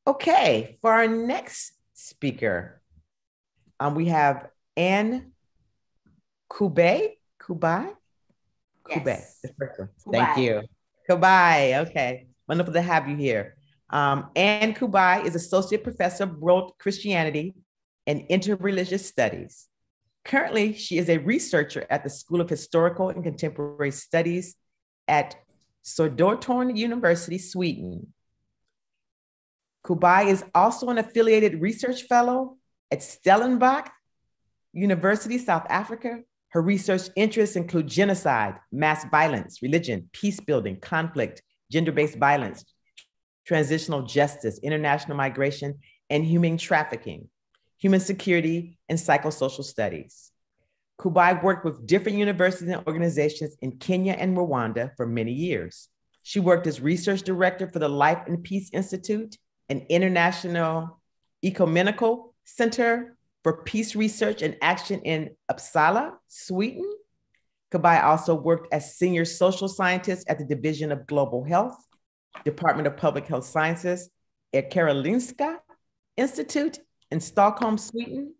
Okay, for our next speaker, we have Anne Kubai. Kubai? Kubai. Yes. The first one. Kubai. Thank you. Kubai. Okay. Wonderful to have you here. Anne Kubai is Associate Professor of World Christianity and Interreligious Studies. Currently, she is a researcher at the School of Historical and Contemporary Studies at Södertörn University, Sweden. Kubai is also an affiliated research fellow at Stellenbosch University, South Africa. Her research interests include genocide, mass violence, religion, peace building, conflict, gender-based violence, transitional justice, international migration, and human trafficking, human security, and psychosocial studies. Kubai worked with different universities and organizations in Kenya and Rwanda for many years. She worked as research director for the Life and Peace Institute, an international ecumenical center for peace research and action in Uppsala, Sweden. Kubai also worked as senior social scientist at the Division of Global Health, Department of Public Health Sciences at Karolinska Institute in Stockholm, Sweden.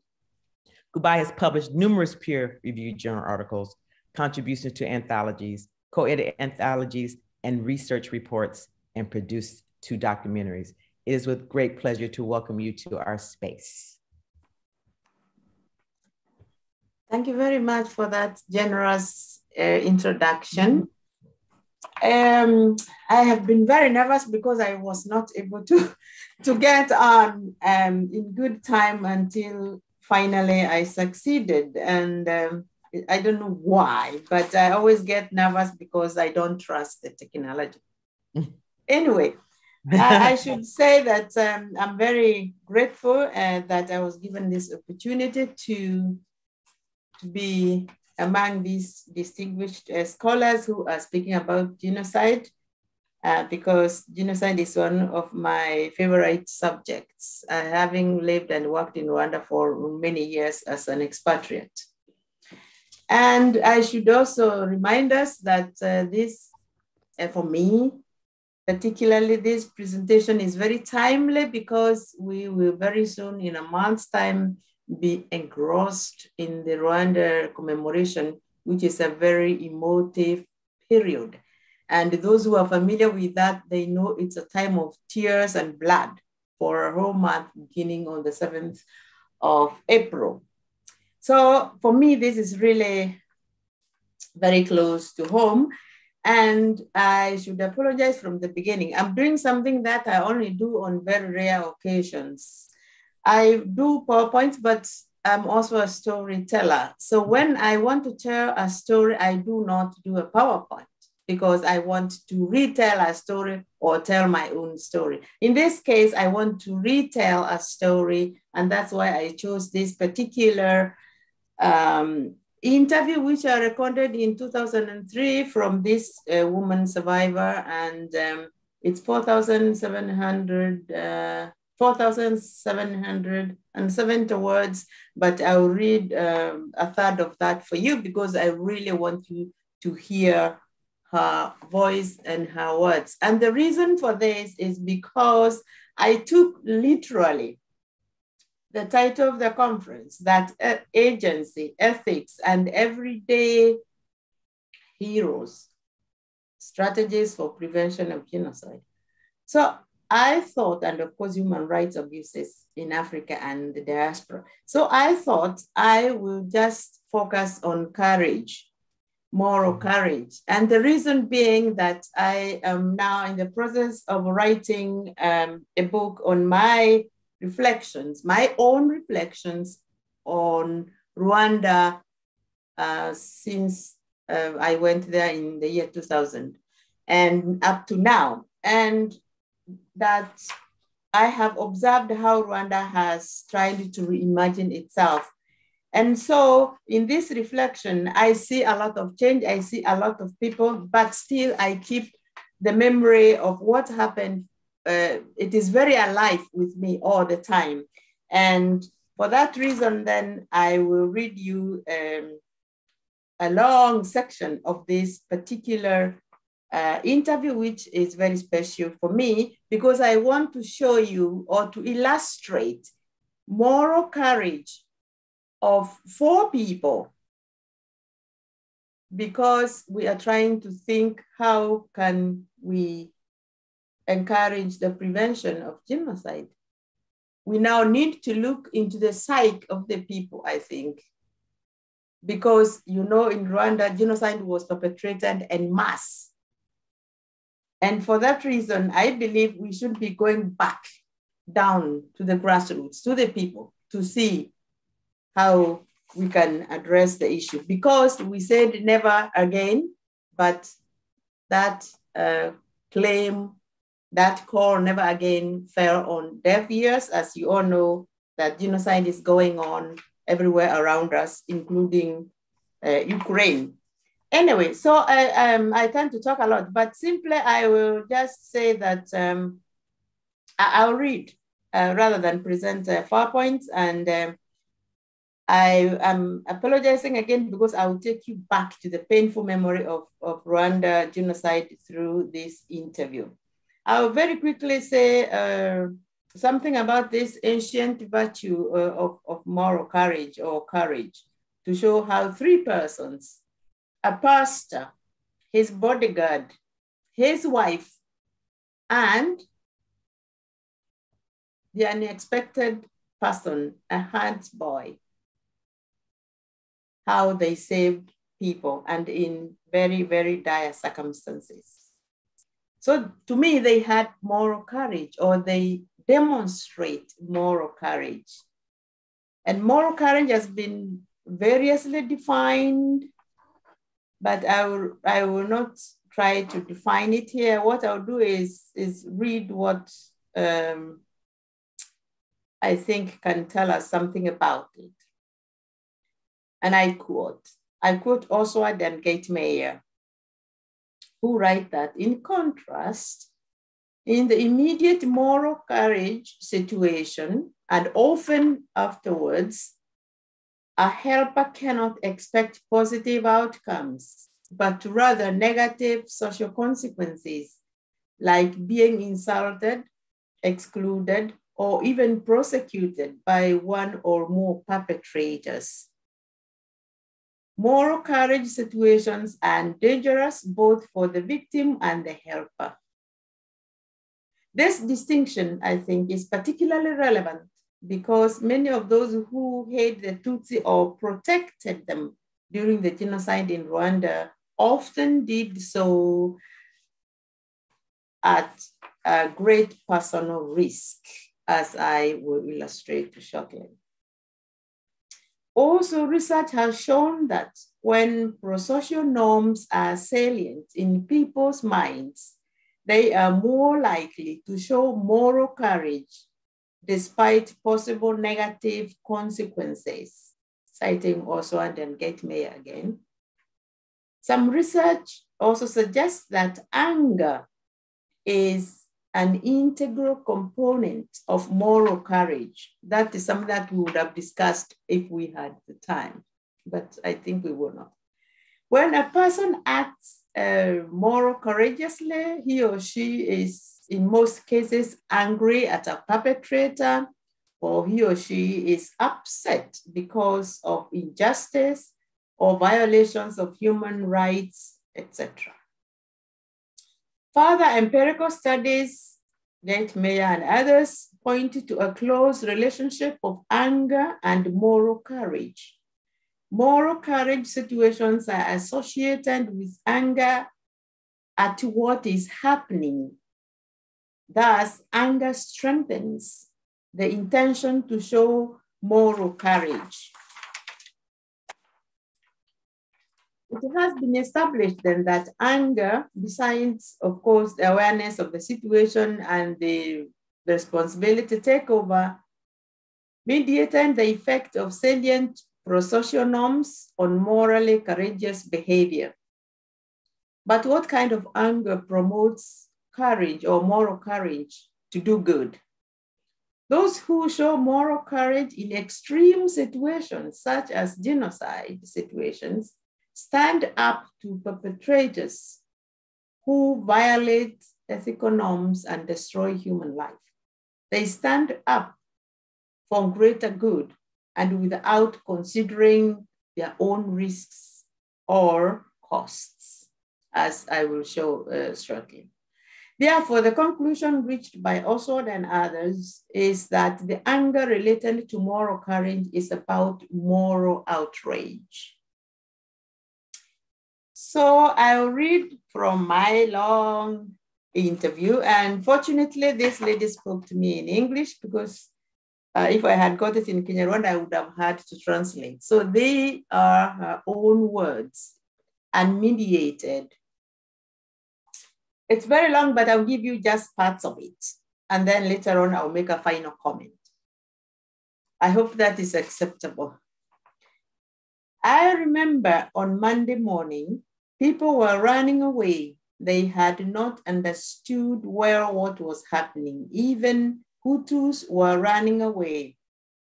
Kubai has published numerous peer-reviewed journal articles, contributions to anthologies, co-edited anthologies, and research reports, and produced 2 documentaries. It is with great pleasure to welcome you to our space. Thank you very much for that generous introduction. I have been very nervous because I was not able to get on in good time until finally I succeeded. And I don't know why, but I always get nervous because I don't trust the technology. Anyway, I should say that I'm very grateful that I was given this opportunity to be among these distinguished scholars who are speaking about genocide, because genocide is one of my favorite subjects, having lived and worked in Rwanda for many years as an expatriate. And I should also remind us that this, for me, particularly this presentation is very timely because we will very soon, in a month's time, be engrossed in the Rwanda commemoration, which is a very emotive period. And those who are familiar with that, they know it's a time of tears and blood for a whole month beginning on the 7th of April. So for me, this is really very close to home. And I should apologize from the beginning. I'm doing something that I only do on very rare occasions. I do PowerPoints, but I'm also a storyteller. So when I want to tell a story, I do not do a PowerPoint because I want to retell a story or tell my own story. In this case, I want to retell a story, and that's why I chose this particular interview, which I recorded in 2003 from this woman survivor, and it's 4,770 words, but I'll read a third of that for you because I really want you to hear her voice and her words. And the reason for this is because I took literally the title of the conference, that agency, ethics, and everyday heroes, strategies for prevention of genocide. So I thought, and of course, human rights abuses in Africa and the diaspora. So I thought I will just focus on courage, moral courage. And the reason being that I am now in the process of writing a book on my reflections, my own reflections on Rwanda since I went there in the year 2000 and up to now. And that I have observed how Rwanda has tried to reimagine itself. And so in this reflection, I see a lot of change, I see a lot of people, but still I keep the memory of what happened. It is very alive with me all the time. And for that reason, then I will read you a long section of this particular interview, which is very special for me because I want to show you or to illustrate moral courage of 4 people, because we are trying to think how can we encourage the prevention of genocide. We now need to look into the psyche of the people, I think, because you know in Rwanda, genocide was perpetrated en masse. And for that reason, I believe we should be going back down to the grassroots, to the people, to see how we can address the issue. Because we said never again, but that claim, that call never again fell on deaf ears. As you all know, that genocide is going on everywhere around us, including Ukraine. Anyway, so I tend to talk a lot, but simply I will just say that I'll read rather than present PowerPoints, and I am apologizing again because I will take you back to the painful memory of Rwanda genocide through this interview. I will very quickly say something about this ancient virtue of moral courage or courage, to show how 3 persons, a pastor, his bodyguard, his wife, and the unexpected person, a hunt boy, how they saved people and in very, very dire circumstances. So to me, they had moral courage, or they demonstrate moral courage. And moral courage has been variously defined, but I will not try to define it here. What I'll do is read what I think can tell us something about it. And I quote Oswald and Gatemeyer, who write that in contrast, in the immediate moral courage situation, and often afterwards, a helper cannot expect positive outcomes, but rather negative social consequences, like being insulted, excluded, or even prosecuted by one or more perpetrators. Moral courage situations are dangerous both for the victim and the helper. This distinction, I think, is particularly relevant because many of those who hate the Tutsi or protected them during the genocide in Rwanda often did so at a great personal risk, as I will illustrate shortly. Also, research has shown that when prosocial norms are salient in people's minds, they are more likely to show moral courage despite possible negative consequences, citing Oswald and Gatemeyer again. Some research also suggests that anger is an integral component of moral courage. That is something that we would have discussed if we had the time, but I think we will not. When a person acts moral courageously, he or she is in most cases angry at a perpetrator, or he or she is upset because of injustice or violations of human rights, etc. Further empirical studies, Gatemeyer and others, point to a close relationship of anger and moral courage. Moral courage situations are associated with anger at what is happening. Thus, anger strengthens the intention to show moral courage. It has been established then that anger, besides, of course, the awareness of the situation and the responsibility takeover, mediated the effect of salient prosocial norms on morally courageous behavior. But what kind of anger promotes courage or moral courage to do good? Those who show moral courage in extreme situations, such as genocide situations, stand up to perpetrators who violate ethical norms and destroy human life. They stand up for greater good and without considering their own risks or costs, as I will show shortly. Therefore, the conclusion reached by Oswald and others is that the anger related to moral courage is about moral outrage. So I'll read from my long interview, and fortunately, this lady spoke to me in English because if I had got it in Kinyarwanda, I would have had to translate. So they are her own words, unmediated. It's very long, but I'll give you just parts of it. And then later on, I'll make a final comment. I hope that is acceptable. I remember on Monday morning, people were running away. They had not understood well what was happening. Even Hutus were running away.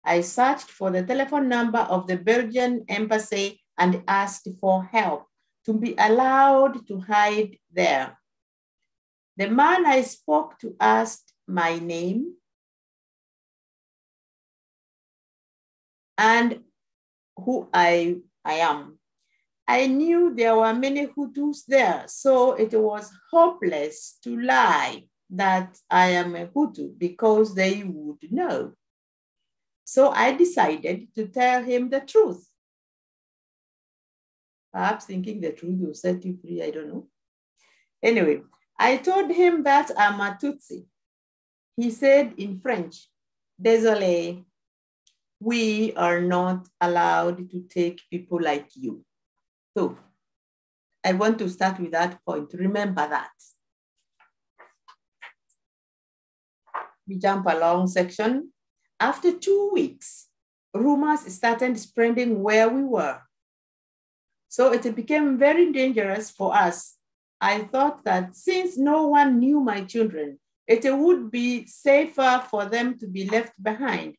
I searched for the telephone number of the Belgian embassy and asked for help to be allowed to hide there. The man I spoke to asked my name and who I am. I knew there were many Hutus there, so it was hopeless to lie that I am a Hutu because they would know. So I decided to tell him the truth. Perhaps thinking the truth will set you free, I don't know. Anyway, I told him that I'm a Tutsi. He said in French, "Désolé, we are not allowed to take people like you." So I want to start with that point. Remember that. We jump along section. After 2 weeks, rumors started spreading where we were. So it became very dangerous for us. I thought that since no one knew my children, it would be safer for them to be left behind.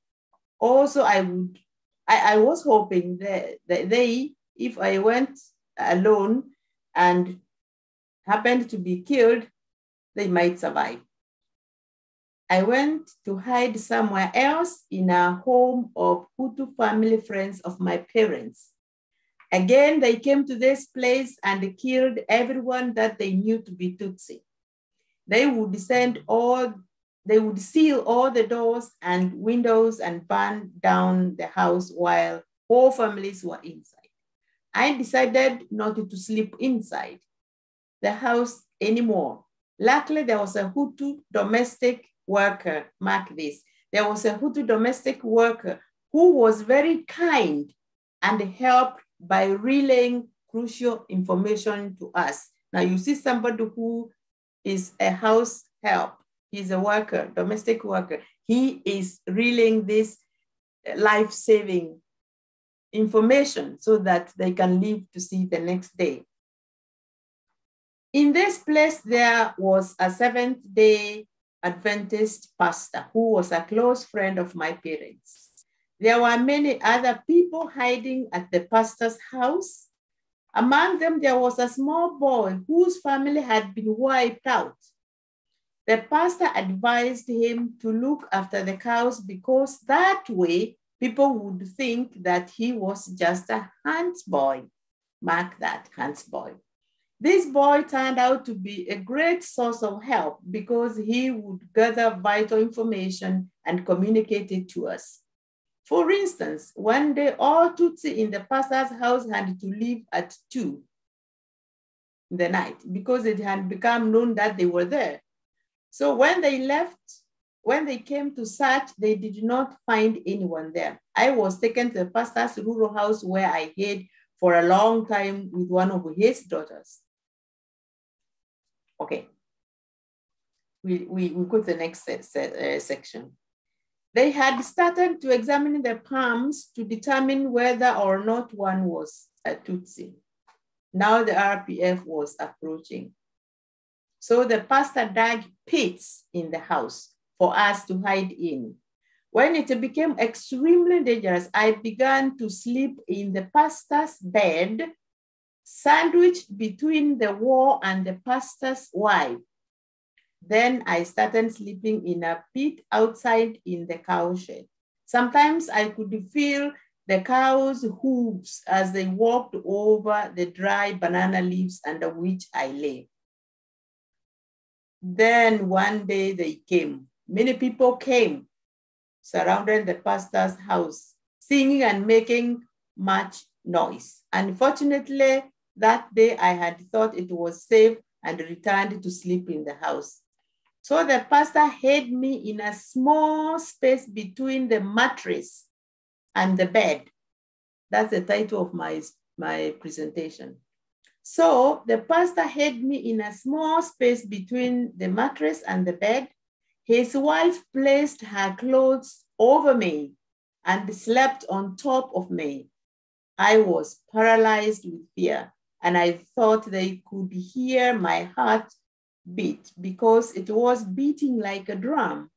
Also, I was hoping that they, if I went alone and happened to be killed, they might survive. I went to hide somewhere else in a home of Hutu family friends of my parents. Again, they came to this place and killed everyone that they knew to be Tutsi. They would seal all the doors and windows and burn down the house while whole families were inside. I decided not to sleep inside the house anymore. Luckily, there was a Hutu domestic worker, mark this. There was a Hutu domestic worker who was very kind and helped by relaying crucial information to us. Now you see somebody who is a house help. He's a worker, domestic worker. He is relaying this life-saving information so that they can live to see the next day. In this place, there was a Seventh-day Adventist pastor who was a close friend of my parents. There were many other people hiding at the pastor's house. Among them, there was a small boy whose family had been wiped out. The pastor advised him to look after the cows because that way people would think that he was just a hunts boy. Mark that, hunts boy. This boy turned out to be a great source of help because he would gather vital information and communicate it to us. For instance, one day all Tutsi in the pastor's house had to leave at 2 in the night because it had become known that they were there. So when they left, when they came to search, they did not find anyone there. I was taken to the pastor's rural house where I hid for a long time with one of his daughters. Okay, we go to the next section. They had started to examine the palms to determine whether or not one was a Tutsi. Now the RPF was approaching. So the pastor dug pits in the house for us to hide in. When it became extremely dangerous, I began to sleep in the pastor's bed sandwiched between the wall and the pastor's wife. Then I started sleeping in a pit outside in the cow shed. Sometimes I could feel the cows' hooves as they walked over the dry banana leaves under which I lay. Then one day they came. Many people came, surrounded the pastor's house, singing and making much noise. Unfortunately, that day I had thought it was safe and returned to sleep in the house. So the pastor hid me in a small space between the mattress and the bed. That's the title of my presentation. So the pastor hid me in a small space between the mattress and the bed. His wife placed her clothes over me and slept on top of me. I was paralyzed with fear, and I thought they could hear my heart beat because it was beating like a drum.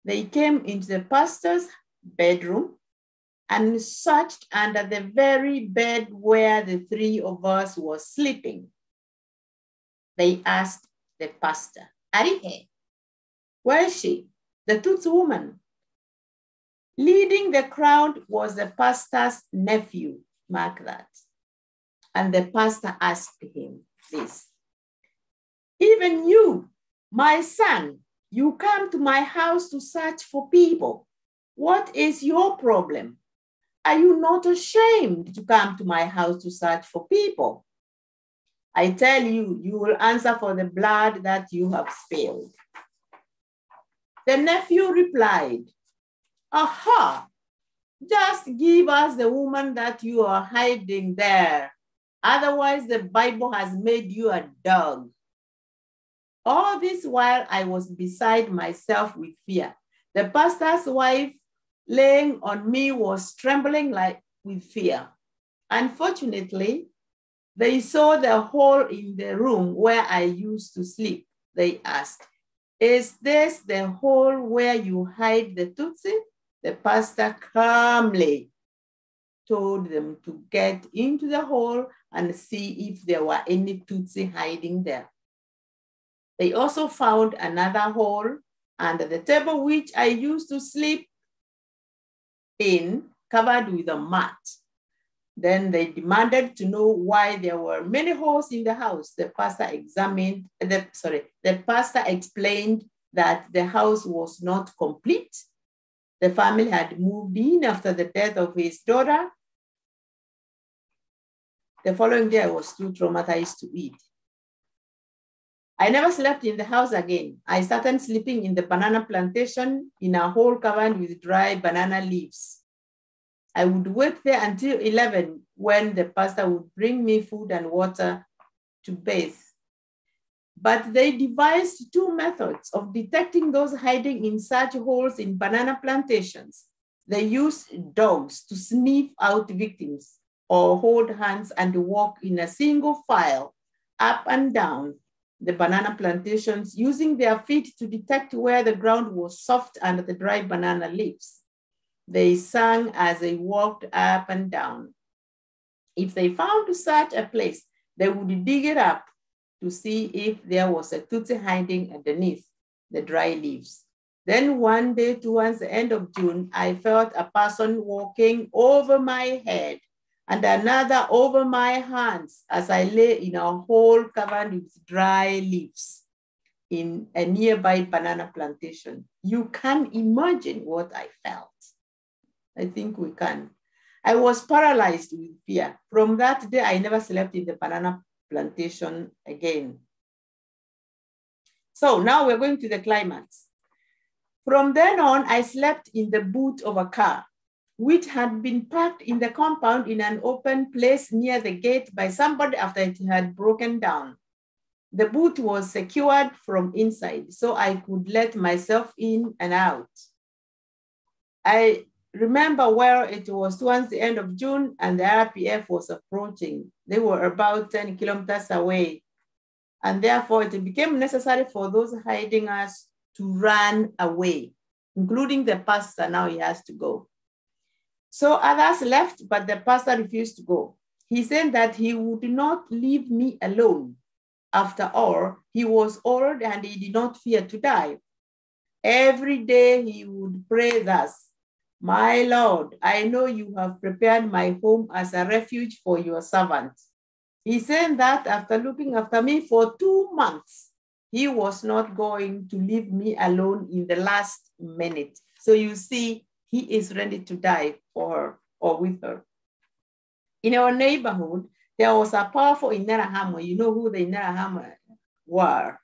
They came into the pastor's bedroom and searched under the very bed where the three of us were sleeping. They asked the pastor, Arihe, where is she? The Tutsi woman. Leading the crowd was the pastor's nephew, mark that. And the pastor asked him this, even you, my son, you come to my house to search for people. What is your problem? Are you not ashamed to come to my house to search for people? I tell you, you will answer for the blood that you have spilled. The nephew replied, aha, just give us the woman that you are hiding there. Otherwise, the Bible has made you a dog. All this while I was beside myself with fear. The pastor's wife laying on me was trembling with fear. Unfortunately, they saw the hole in the room where I used to sleep. They asked, is this the hole where you hide the Tutsi? The pastor calmly told them to get into the hole and see if there were any Tutsi hiding there. They also found another hole under the table which I used to sleep in, covered with a mat. Then they demanded to know why there were many holes in the house. The pastor explained that the house was not complete. The family had moved in after the death of his daughter. The following day, I was too traumatized to eat. I never slept in the house again. I started sleeping in the banana plantation in a hole covered with dry banana leaves. I would wait there until 11 when the pastor would bring me food and water to bathe. But they devised two methods of detecting those hiding in such holes in banana plantations. They used dogs to sniff out victims or hold hands and walk in a single file up and down the banana plantations, using their feet to detect where the ground was soft under the dry banana leaves. They sang as they walked up and down. If they found such a place, they would dig it up to see if there was a Tutsi hiding underneath the dry leaves. Then one day towards the end of June, I felt a person walking over my head and another over my hands as I lay in a hole covered with dry leaves in a nearby banana plantation. You can imagine what I felt. I think we can. I was paralyzed with fear. From that day, I never slept in the banana plantation again. So now we're going to the climax. From then on, I slept in the boot of a car, which had been parked in the compound in an open place near the gate by somebody after it had broken down. The boot was secured from inside, so I could let myself in and out. I remember where it was towards the end of June and the RPF was approaching. They were about 10 kilometers away. And therefore it became necessary for those hiding us to run away, including the pastor. Now he has to go. So others left, but the pastor refused to go. he said that he would not leave me alone. After all, he was old and he did not fear to die. Every day he would pray thus, "My Lord, I know you have prepared my home as a refuge for your servant." He said that after looking after me for 2 months, he was not going to leave me alone in the last minute. So you see, he is ready to die for her or with her. In our neighborhood, there was a powerful Interahamwe. You know who the Interahamwe were.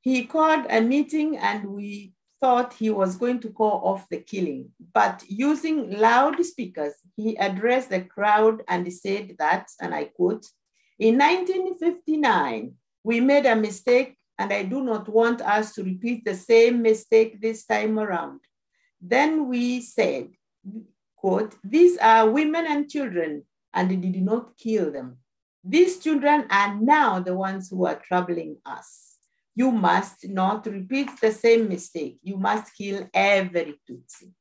He called a meeting and we thought he was going to call off the killing, but using loudspeakers, he addressed the crowd and said that, and I quote, "In 1959, we made a mistake and I do not want us to repeat the same mistake this time around. Then we said, quote, "These are women and children," and did not kill them. "These children are now the ones who are troubling us. You must not repeat the same mistake. You must kill every Tutsi.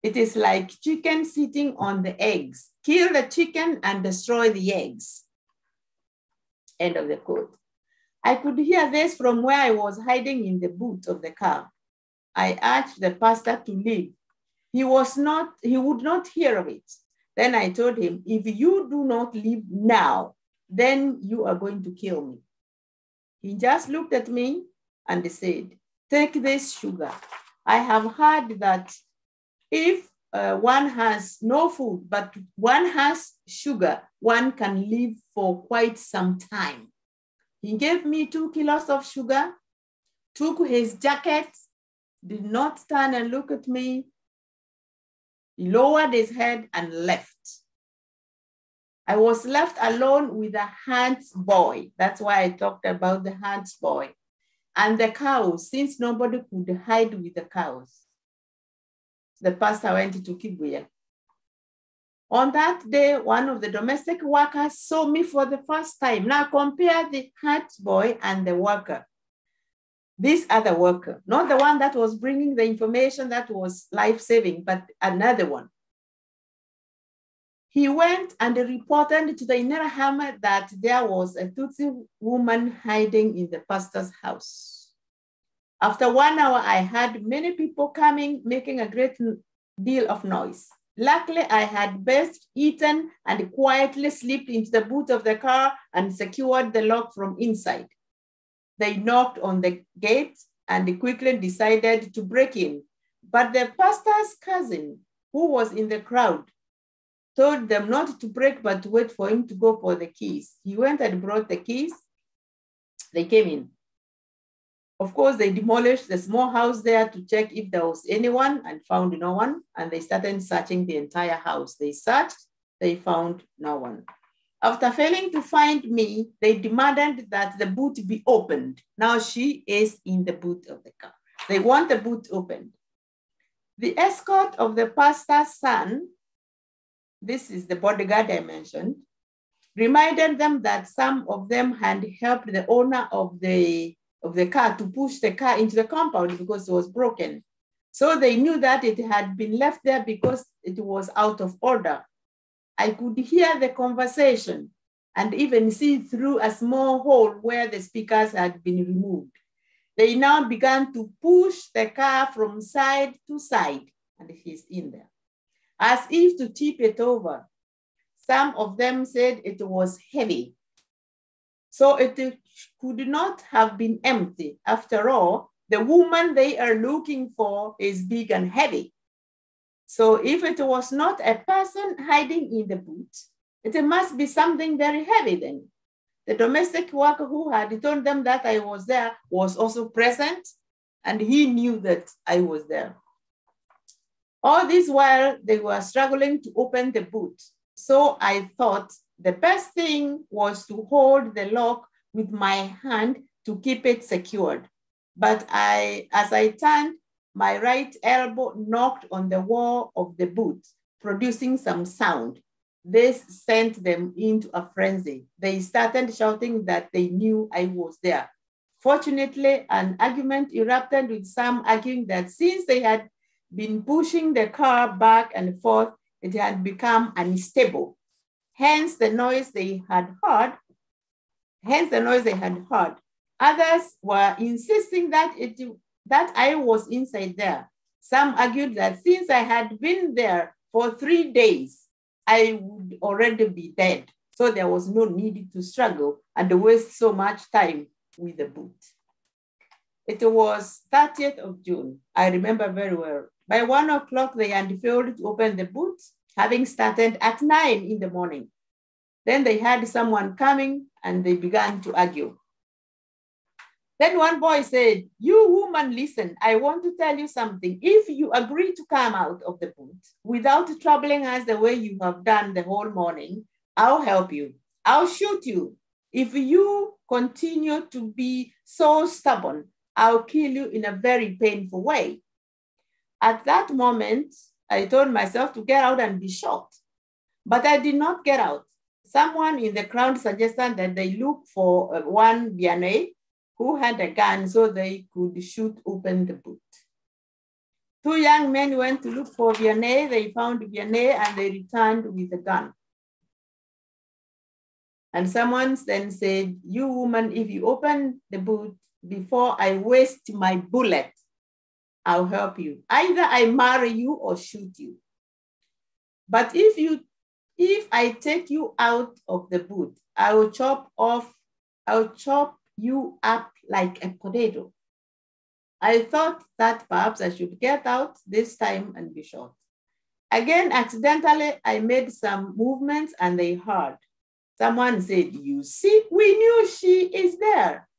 It is like chicken sitting on the eggs. Kill the chicken and destroy the eggs." End of the quote. I could hear this from where I was hiding in the boot of the car. I urged the pastor to leave. He would not hear of it. Then I told him, "If you do not leave now, then you are going to kill me." He just looked at me and said, "Take this sugar. I have heard that if one has no food, but one has sugar, one can live for quite some time." He gave me 2 kilos of sugar, took his jacket, did not turn and look at me. He lowered his head and left. I was left alone with a Hans boy. That's why I talked about the Hans boy. And the cows, since nobody could hide with the cows. The pastor went to Kibuye. On that day, one of the domestic workers saw me for the first time. Now compare the Hans boy and the worker. This other worker, not the one that was bringing the information that was life-saving, but another one. He went and reported to the Interahamwe that there was a Tutsi woman hiding in the pastor's house. After 1 hour, I had many people coming, making a great deal of noise. Luckily, I had bathed, eaten, and quietly slipped into the boot of the car and secured the lock from inside. They knocked on the gate and quickly decided to break in. But the pastor's cousin, who was in the crowd, told them not to break, but to wait for him to go for the keys. He went and brought the keys. They came in. Of course, they demolished the small house there to check if there was anyone and found no one. And they started searching the entire house. They searched, they found no one. After failing to find me, they demanded that the boot be opened. Now she is in the boot of the car. They want the boot opened. The escort of the pastor's son, this is the bodyguard I mentioned, reminded them that some of them had helped the owner of the car to push the car into the compound because it was broken. So they knew that it had been left there because it was out of order. I could hear the conversation and even see through a small hole where the speakers had been removed. They now began to push the car from side to side, and he's in there, as if to tip it over. Some of them said it was heavy. So it could not have been empty. After all, the woman they are looking for is big and heavy. So if it was not a person hiding in the boot, it must be something very heavy then. The domestic worker who had told them that I was there was also present, and he knew that I was there. All this while, they were struggling to open the boot. So I thought the best thing was to hold the lock with my hand to keep it secured. But as I turned, my right elbow knocked on the wall of the boot, producing some sound. This sent them into a frenzy. They started shouting that they knew I was there. Fortunately, an argument erupted with some arguing that since they had been pushing the car back and forth, it had become unstable. hence the noise they had heard. Others were insisting that I was inside there. Some argued that since I had been there for 3 days, I would already be dead. So there was no need to struggle and waste so much time with the boot. It was 30th of June. I remember very well. By 1 o'clock, they had failed to open the boot, having started at 9 in the morning. Then they had someone coming and they began to argue. Then one boy said, "You woman, listen, I want to tell you something. If you agree to come out of the boot without troubling us the way you have done the whole morning, I'll help you. I'll shoot you. If you continue to be so stubborn, I'll kill you in a very painful way." At that moment, I told myself to get out and be shot, but I did not get out. Someone in the crowd suggested that they look for one Vianney who had a gun so they could shoot open the boot. 2 young men went to look for Vianney. They found Vianney and they returned with a gun. And someone then said, "You woman, if you open the boot before I waste my bullet, I'll help you. Either I marry you or shoot you. But if I take you out of the boot, I'll chop you up like a potato." I thought that perhaps I should get out this time and be shot. Again, accidentally, I made some movements and they heard. Someone said, "You see, we knew she is there."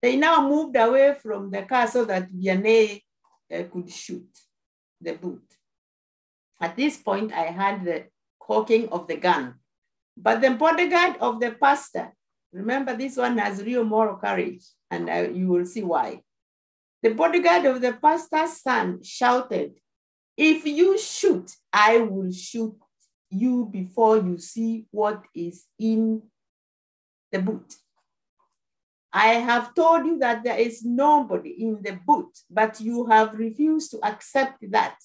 They now moved away from the car so that Vianney could shoot the boot. At this point, I heard the cocking of the gun. But the bodyguard of the pastor, remember this one has real moral courage, and you will see why. The bodyguard of the pastor's son shouted, "If you shoot, I will shoot you before you see what is in the boot. I have told you that there is nobody in the boot, but you have refused to accept that.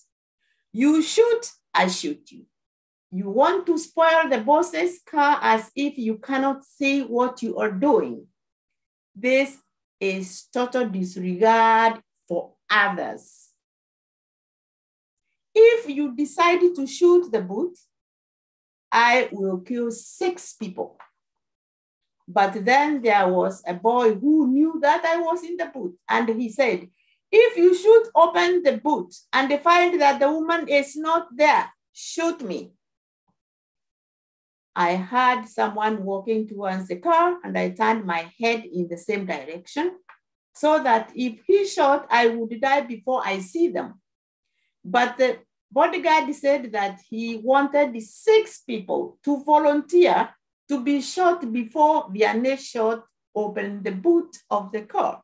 You shoot, I shoot you. You want to spoil the boss's car as if you cannot see what you are doing. This is total disregard for others. If you decide to shoot the boot, I will kill 6 people. But then there was a boy who knew that I was in the boot, and he said, if you should open the boot and find that the woman is not there, shoot me. I heard someone walking towards the car, and I turned my head in the same direction so that if he shot, I would die before I see them. But the bodyguard said that he wanted 6 people to volunteer to be shot before Vianney shot opened the boot of the car.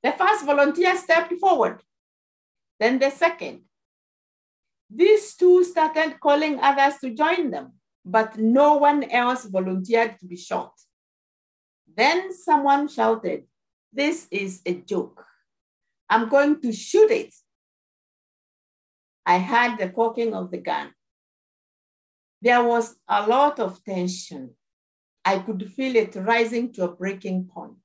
The first volunteer stepped forward, then the second. These 2 started calling others to join them, but no one else volunteered to be shot. Then someone shouted, "This is a joke. I'm going to shoot it." I heard the cocking of the gun. There was a lot of tension. I could feel it rising to a breaking point.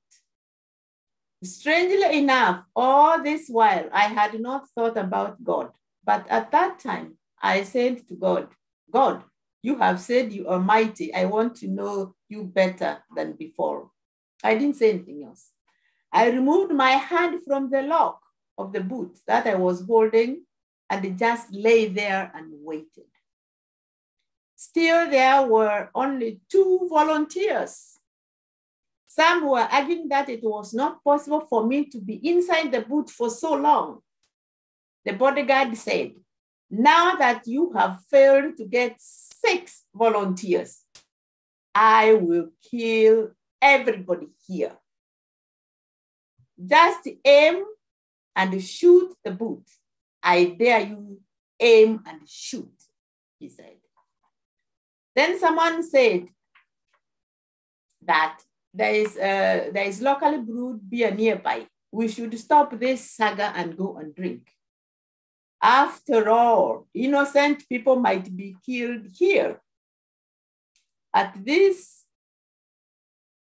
Strangely enough, all this while, I had not thought about God. But at that time, I said to God, "God, you have said you are mighty. I want to know you better than before." I didn't say anything else. I removed my hand from the lock of the boot that I was holding and just lay there and waited. Still, there were only 2 volunteers. Some were arguing that it was not possible for me to be inside the boot for so long. The bodyguard said, "Now that you have failed to get 6 volunteers, I will kill everybody here. Just aim and shoot the boot. I dare you, aim and shoot," he said. Then someone said that there is locally brewed beer nearby. We should stop this saga and go and drink. After all, innocent people might be killed here. At this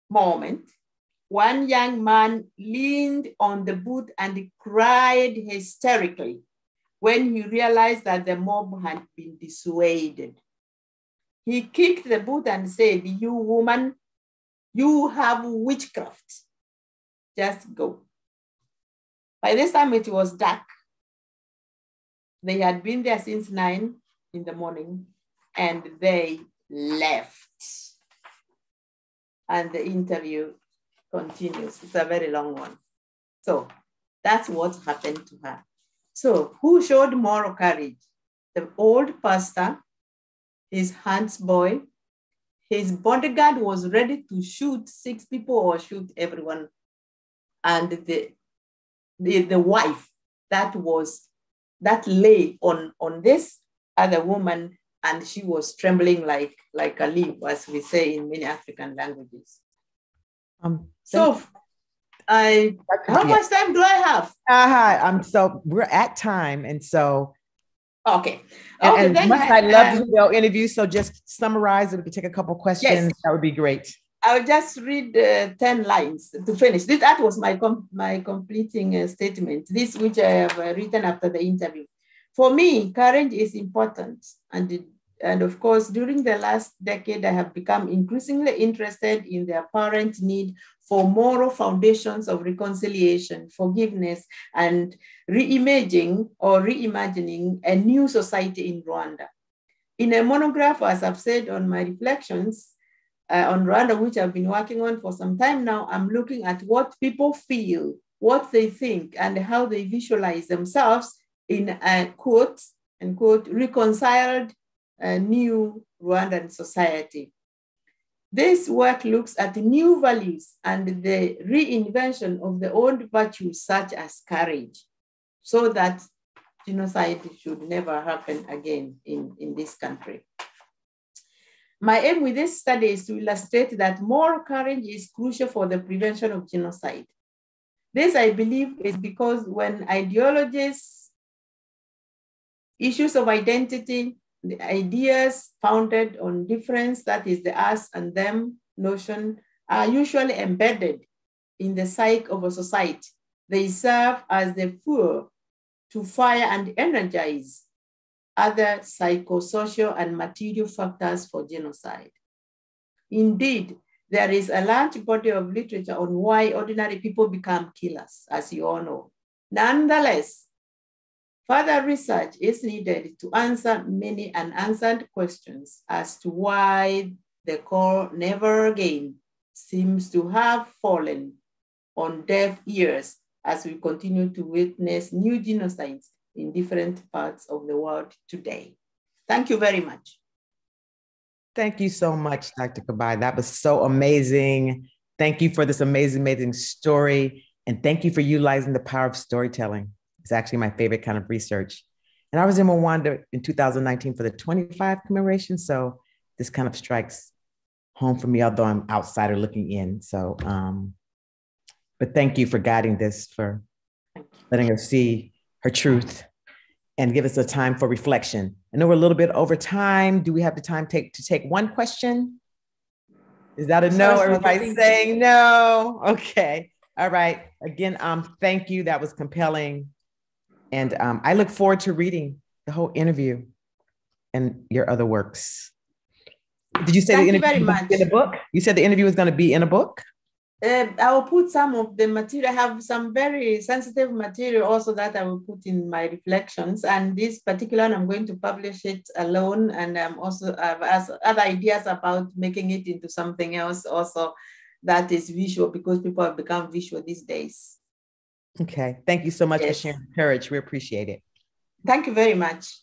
moment, one young man leaned on the booth and cried hysterically when he realized that the mob had been dissuaded. He kicked the booth and said, "You woman, you have witchcraft. Just go." By this time it was dark. They had been there since 9 in the morning and they left. And the interview continues. It's a very long one. So that's what happened to her. So who showed moral courage? The old pastor, his huntsboy, his bodyguard was ready to shoot 6 people or shoot everyone. And the wife that lay on this other woman, and she was trembling like a leaf, as we say in many African languages. So how much time do I have? So we're at time, and so okay. And I love to do interviews. So just summarize it. We could take a couple questions. Yes. That would be great. I'll just read 10 lines to finish. That was my completing statement. This which I have written after the interview. For me, courage is important, and of course, during the last decade, I have become increasingly interested in the apparent need for moral foundations of reconciliation, forgiveness, and reimagining a new society in Rwanda. In a monograph, as I've said on my reflections on Rwanda, which I've been working on for some time now, I'm looking at what people feel, what they think, and how they visualize themselves in a quote, unquote, reconciled new Rwandan society. This work looks at new values and the reinvention of the old virtues such as courage, so that genocide should never happen again in this country. My aim with this study is to illustrate that moral courage is crucial for the prevention of genocide. This, I believe, is because when ideologies, issues of identity, the ideas founded on difference, that is the us and them notion, are usually embedded in the psyche of a society. They serve as the fuel to fire and energize other psychosocial and material factors for genocide. Indeed, there is a large body of literature on why ordinary people become killers, as you all know. Nonetheless, further research is needed to answer many unanswered questions as to why the call "never again" seems to have fallen on deaf ears as we continue to witness new genocides in different parts of the world today. Thank you very much. Thank you so much, Dr. Kubai. That was so amazing. Thank you for this amazing, amazing story. And thank you for utilizing the power of storytelling. It's actually my favorite kind of research. And I was in Rwanda in 2019 for the 25 commemoration. So this kind of strikes home for me, although I'm outsider looking in. So, but thank you for guiding this, for letting her see her truth and give us a time for reflection. I know we're a little bit over time. Do we have the time to take one question? Is that a no? Everybody's saying no. Okay. All right. Again, thank you. That was compelling. And I look forward to reading the whole interview and your other works. Did you say the interview was in a book? You said the interview was going to be in a book? I will put some of the material. I have some very sensitive material also that I will put in my reflections. And this particular one, I'm going to publish it alone. And I'm also have other ideas about making it into something else also that is visual, because people have become visual these days. Okay. Thank you so much for sharing courage. We appreciate it. Thank you very much.